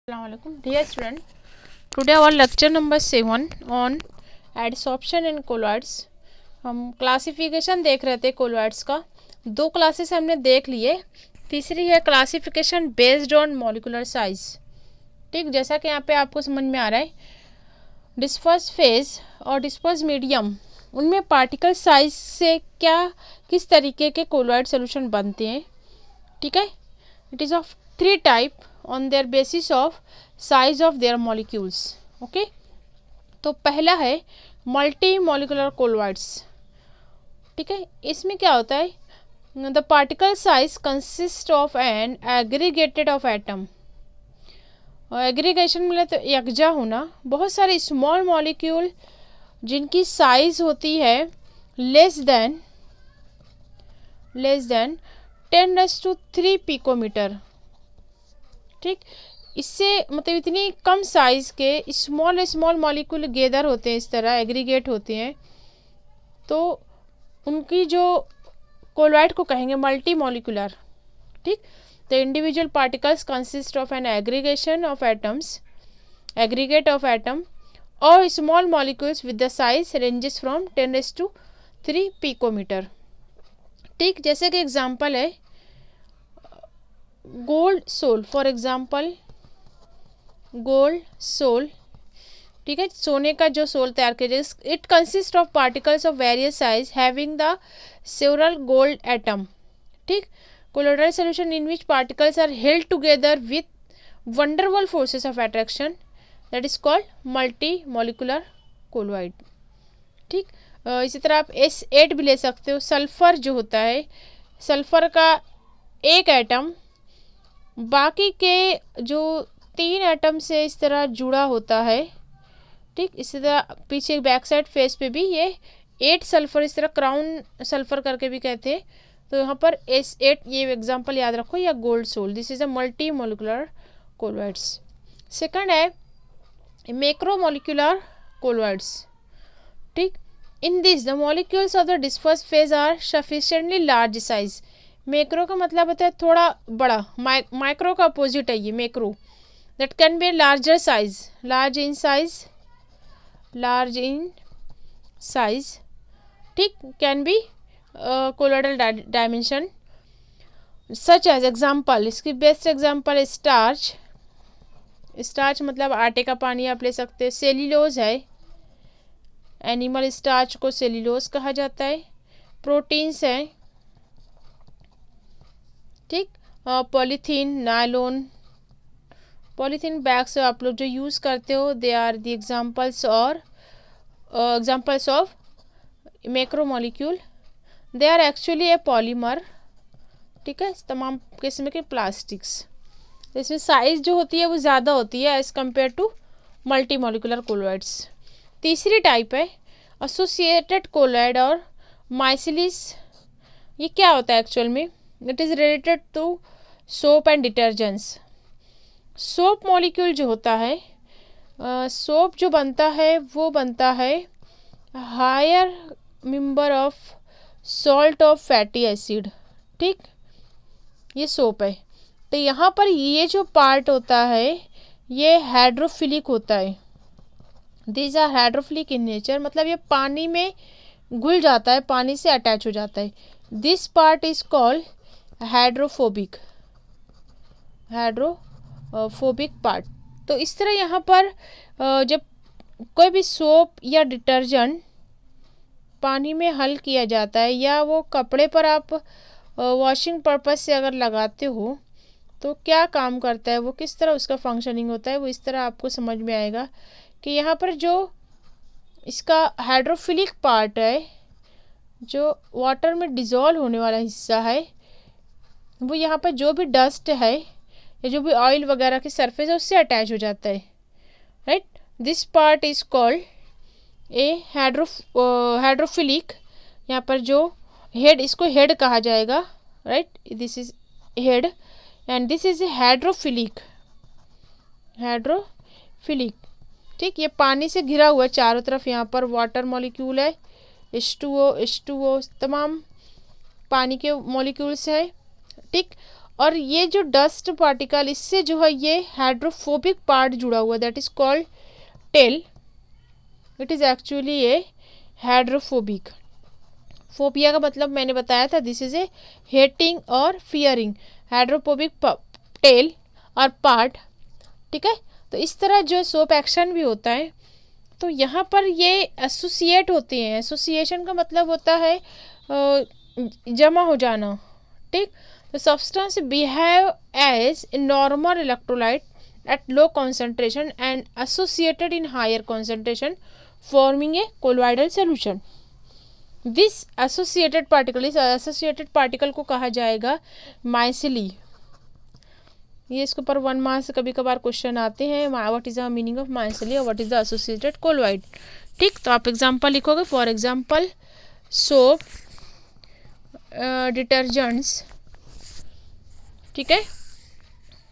Assalamualaikum. Dear student, today our lecture number 7 on adsorption and colloids. हम classification देख रहे थे कोलॉइड्स का. दो क्लासेस हमने देख लिए. तीसरी है classification based on molecular size. ठीक, जैसा कि यहाँ पे आपको समझ में आ रहा है, डिस्पर्स फेज और डिस्पर्स मीडियम, उनमें पार्टिकल साइज से किस तरीके के कोलॉइड सोल्यूशन बनते हैं. ठीक है, it is of 3 type on their basis of size of their molecules. Okay, तो पहला है मल्टी मोलिकुलर कोलॉइड्स. ठीक है, इसमें क्या होता है, the particle size consist of an aggregated of atom. Aggregation मिले तो यकजा होना, बहुत सारे स्मॉल मॉलिक्यूल जिनकी साइज होती है लेस देन 10⁻³ पिकोमीटर. ठीक, इससे मतलब इतनी कम साइज़ के स्मॉल मॉलिक्यूल गैदर होते हैं, इस तरह एग्रीगेट होते हैं, तो उनकी जो कोलॉइड को कहेंगे मल्टी मॉलिकुलर. ठीक, the individual particles consist of an aggregation of atoms, aggregate of atom और small molecules with the size ranges from 10⁻³ picometer. ठीक, जैसे कि एग्जांपल है gold sol, for example gold sol. ठीक है, सोने का जो सोल तैयार किया जाए, it consist of particles of various size having the several gold atom. ठीक, colloidal solution in which particles are held together with wonderful forces of attraction, that is called multi molecular colloid. ठीक, इसी तरह आप S8 भी ले सकते हो. Sulphur जो होता है, सल्फर का एक एटम बाकी के जो 3 एटम से इस तरह जुड़ा होता है. ठीक, इसी तरह पीछे बैक साइड फेस पे भी ये 8 सल्फर, इस तरह क्राउन सल्फर करके भी कहते हैं. तो यहाँ पर S8 ये एग्जांपल याद रखो, या gold sol. This is a multi molecular colloids. Second है मैक्रोमोलिकुलर कोलॉइड्स. ठीक, in this the molecules of the disperse phase are sufficiently large size. Macro का मतलब होता है थोड़ा बड़ा, माइक्रो का अपोजिट है ये macro. That can be larger size, large in size. ठीक, can be colloidal dimension such as example. इसकी बेस्ट एग्जाम्पल है स्टार्च. स्टार्च मतलब आटे का पानी आप ले सकते हैं. सेल्यूलोज है, एनिमल स्टार्च को सेल्यूलोज कहा जाता है. प्रोटीन्स हैं. ठीक, पॉलीथीन, नायलॉन, पॉलीथीन बैग्स आप लोग जो यूज़ करते हो, they are the examples of macromolecule. They are actually a polymer. ठीक है, तमाम किस्म के प्लास्टिक्स. तो इसमें साइज जो होती है वो ज़्यादा होती है as compare to multi molecular colloids. तीसरी टाइप है एसोसिएटेड कोलॉइड और माइसिलिस. ये क्या होता है एक्चुअल में? It is related to soap and detergents. Soap molecule जो होता है, सोप जो बनता है वो बनता है higher member of salt of fatty acid. ठीक, ये सोप है. तो यहाँ पर ये जो पार्ट होता है ये हाइड्रोफिलिक होता है. These are hydrophilic in nature, मतलब ये पानी में घुल जाता है, पानी से अटैच हो जाता है. This part is called hydrophobic part. तो इस तरह यहाँ पर जब कोई भी सोप या डिटर्जेंट पानी में हल किया जाता है, या वो कपड़े पर आप वॉशिंग पर्पस से अगर लगाते हो, तो क्या काम करता है वो, किस तरह उसका फंक्शनिंग होता है, वो इस तरह आपको समझ में आएगा कि यहाँ पर जो इसका हाइड्रोफिलिक पार्ट है, जो वाटर में डिज़ोल्व होने वाला हिस्सा है, वो यहाँ पर जो भी डस्ट है या जो भी ऑयल वगैरह की सरफेस है उससे अटैच हो जाता है. Right, this part is called a hydrophilic. यहाँ पर जो हेड, इसको हेड कहा जाएगा. Right, this is head and this is hydrophilic. ठीक, ये पानी से घिरा हुआ है चारों तरफ. यहाँ पर वाटर मॉलिक्यूल है, H2O, तमाम पानी के मॉलिक्यूल्स है. ठीक, और ये जो डस्ट पार्टिकल, इससे जो है ये हाइड्रोफोबिक पार्ट जुड़ा हुआ, that is called tail. It is actually a hydrophobic. Phobia का मतलब मैंने बताया था, दिस इज ए हेटिंग और फियरिंग. हाइड्रोफोबिक टेल और पार्ट. ठीक है, तो इस तरह जो सोप एक्शन भी होता है. तो यहाँ पर ये एसोसिएट होते हैं. एसोसिएशन का मतलब होता है जमा हो जाना. ठीक, the substance behave as a normal electrolyte at low concentration and associated in higher concentration, forming a colloidal solution. This associated particle, इस associated particle को कहा जाएगा माइसिली. ये इसके ऊपर 1 मार्क्स से कभी कभार क्वेश्चन आते हैं. What is the meaning of micelle और what is the associated colloid. ठीक, तो आप एग्जांपल लिखोगे. For example soap, detergents. ठीक है,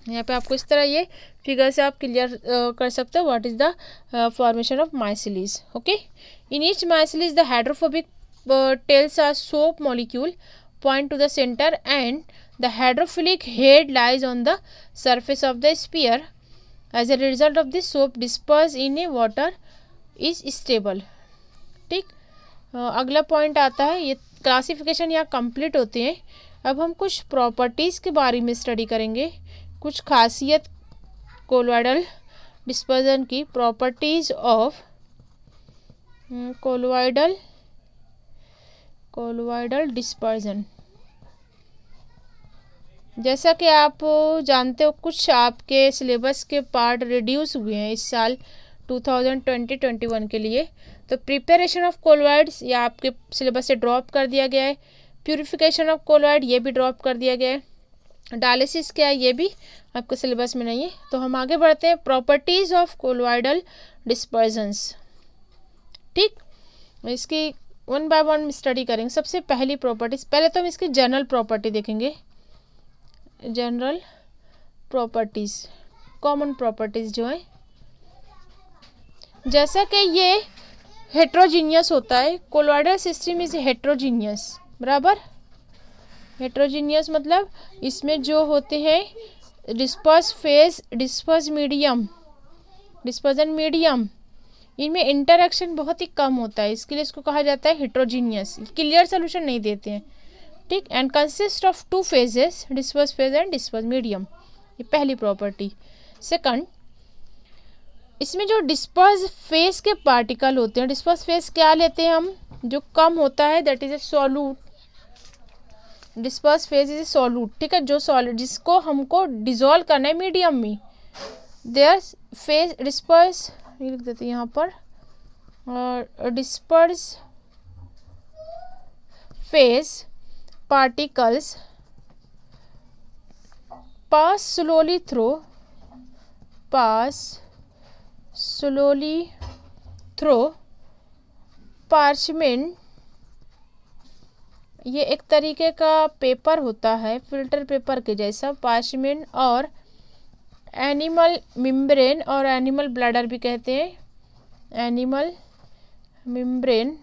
यहाँ पे आपको इस तरह ये फिगर से आप क्लियर कर सकते हो what is the formation of micelles. Okay, in each micelles the hydrophobic tails are soap molecule point to the centre and the hydrophilic head lies on the surface of the sphere. As a result of this, soap dispersed in a water is stable. ठीक, अगला point आता है. ये classification यहाँ complete होते हैं. अब हम कुछ प्रॉपर्टीज़ के बारे में स्टडी करेंगे, कुछ खासियत कोलॉइडल डिस्पर्जन की. Properties of colloidal dispersion. जैसा कि आप जानते हो, कुछ आपके सिलेबस के पार्ट रिड्यूस हुए हैं इस साल 2020-21 के लिए. तो प्रिपरेशन ऑफ कोलॉइड्स या आपके सिलेबस से ड्रॉप कर दिया गया है. प्यूरिफिकेशन ऑफ कोलॉइड ये भी ड्रॉप कर दिया गया है. डायलिसिस क्या है ये भी आपके सिलेबस में नहीं है. तो हम आगे बढ़ते हैं. Properties of colloidal dispersions. ठीक, इसकी 1 बाय 1 स्टडी करेंगे. सबसे पहली प्रॉपर्टीज, पहले तो हम इसकी जनरल प्रॉपर्टी देखेंगे. जनरल प्रॉपर्टीज, कॉमन प्रॉपर्टीज जो है, जैसा कि ये हेट्रोजीनियस होता है. Colloidal system is heterogeneous. बराबर, हेट्रोजीनियस मतलब इसमें जो होते हैं disperse phase, disperse medium, dispersion medium, इनमें इंटरेक्शन बहुत ही कम होता है. इसके लिए इसको कहा जाता है हेट्रोजीनियस. क्लियर सोल्यूशन नहीं देते हैं. ठीक, and consist of 2 phases, disperse phase and disperse medium. ये पहली प्रॉपर्टी. सेकंड, इसमें जो डिस्पर्स फेज के पार्टिकल होते हैं, डिस्पर्स फेज क्या लेते हैं हम, जो कम होता है, that is a solute. Disperse phase is a solute. ठीक है, जो सॉलिड जिसको हमको डिजोल्व करना है मीडियम में. देयर फेज डिस्पर्स, ये लिख देते हैं यहाँ पर, और disperse phase particles pass slowly through parchment. ये एक तरीके का पेपर होता है, फिल्टर पेपर के जैसा. पार्चमेंट और एनिमल मेम्ब्रेन और एनिमल ब्लैडर भी कहते हैं. Animal membrane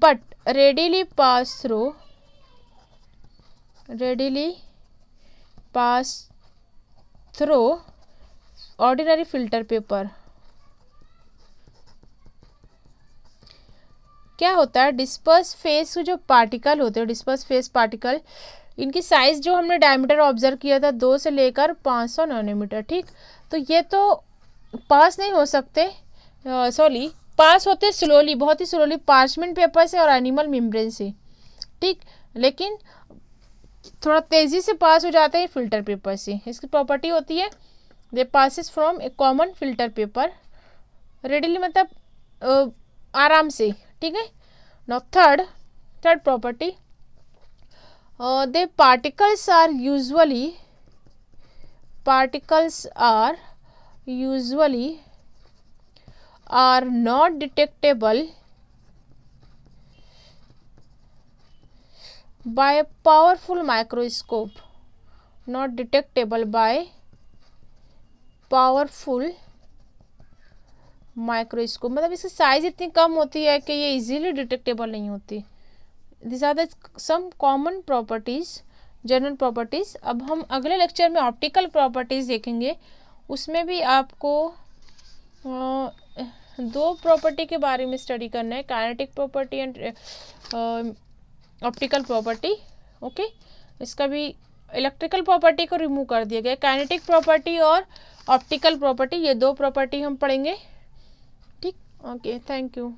but readily pass through ordinary filter paper. क्या होता है, डिस्पर्स फेस के जो पार्टिकल होते हैं, डिस्पर्स फेस पार्टिकल, इनकी साइज जो हमने डायमीटर ऑब्जर्व किया था 2 से लेकर 500 नैनोमीटर. ठीक, तो ये तो पास नहीं हो सकते, सॉरी पास होते स्लोली, बहुत ही स्लोली, पार्चमेंट पेपर से और एनिमल मेम्ब्रेन से. ठीक, लेकिन थोड़ा तेज़ी से पास हो जाते हैं फिल्टर पेपर से. इसकी प्रॉपर्टी होती है they passes from a common filter paper readily, मतलब आराम से. ठीक है. Now third property, they particles are usually are not detectable by a powerful microscope. Not detectable by powerful microscope, मतलब इसकी साइज इतनी कम होती है कि ये इजीली डिटेक्टेबल नहीं होती. These are the some common properties general properties. अब हम अगले लेक्चर में ऑप्टिकल प्रॉपर्टीज़ देखेंगे। उसमें भी आपको दो प्रॉपर्टी के बारे में स्टडी करना है, kinetic property and optical property. Okay, इसका भी इलेक्ट्रिकल प्रॉपर्टी को रिमूव कर दिया गया। काइनेटिक प्रॉपर्टी और ऑप्टिकल प्रॉपर्टी, ये दो प्रॉपर्टी हम पढ़ेंगे। ठीक, ओके, थैंक यू।